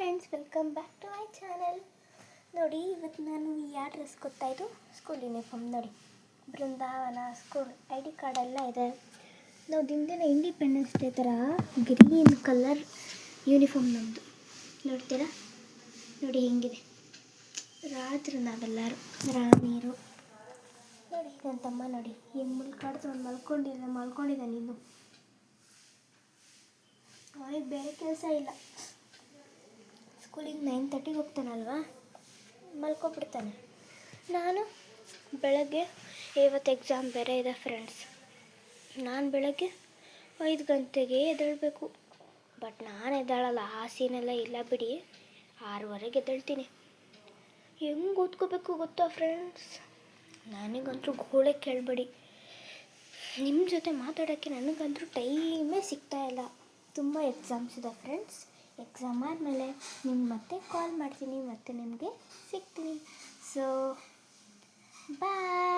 Friends, welcome back to my channel. ನೋಡಿ, ಇವತ್ತು ನಾನು ಯಾವ ಡ್ರೆಸ್ ಗೊತ್ತಾಯಿತು? School uniform. ನೋಡಿ, ಬೃಂದಾವನ ಸ್ಕೂಲ್ ID ಕಾರ್ಡ್ ಎಲ್ಲ ಇದೆ. ನಾವು ದಿನ ಇಂಡಿಪೆಂಡೆನ್ಸ್ ಡೇ ಥರ ಗ್ರೀನ್ ಕಲರ್ ಯೂನಿಫಾರ್ಮ್ ನಮ್ಮದು. ನೋಡ್ತೀರಾ? ನೋಡಿ ಹೆಂಗಿದೆ. ರಾಜರು ನಾವೆಲ್ಲರೂ ರಾಣಿಯರು. ನೋಡಿ ನನ್ನ ತಮ್ಮ, ನೋಡಿ ಹೆಂಗೆ ಮುಲ್ಕಾಡ್ತು. ಮಲ್ಕೊಂಡಿದ್ದಾನೆ ಇನ್ನು. ಅವನಿಗೆ ಬೇರೆ ಕೆಲಸ ಇಲ್ಲ. ಸ್ಕೂಲಿಗೆ 9:30 ಹೋಗ್ತಾನಲ್ವಾ, ಮಲ್ಕೊಬಿಡ್ತಾನೆ. ನಾನು ಬೆಳಗ್ಗೆ ಇವತ್ತು ಎಕ್ಸಾಮ್ ಬೇರೆ ಇದೆ ಫ್ರೆಂಡ್ಸ್. ನಾನು ಬೆಳಗ್ಗೆ 5 ಗಂಟೆಗೆ ಎದ್ದೇಳಬೇಕು. ಬಟ್ ನಾನು ಎದ್ದೇಳಲ್ಲ, ಆ ಸೀನೆಲ್ಲ ಇಲ್ಲ ಬಿಡಿ. 6:15 ಎದ್ದೇಳ್ತೀನಿ. ಹೆಂಗೆ ಓದ್ಕೋಬೇಕು ಗೊತ್ತಾ ಫ್ರೆಂಡ್ಸ್? ನನಗಂತೂ ಗೋಳೆ ಕೇಳಬೇಡಿ. ನಿಮ್ಮ ಜೊತೆ ಮಾತಾಡೋಕ್ಕೆ ನನಗಂತೂ ಟೈಮೇ ಸಿಗ್ತಾಯಿಲ್ಲ. ತುಂಬ ಎಕ್ಸಾಮ್ಸ್ ಇದೆ ಫ್ರೆಂಡ್ಸ್. ಎಕ್ಸಾಮ್ ಆದಮೇಲೆ ನಿಮ್ಗೆ ಮತ್ತೆ ಕಾಲ್ ಮಾಡ್ತೀನಿ, ಮತ್ತೆ ನಿಮಗೆ ಸಿಗ್ತೀನಿ. ಸೊ ಬಾಯ್.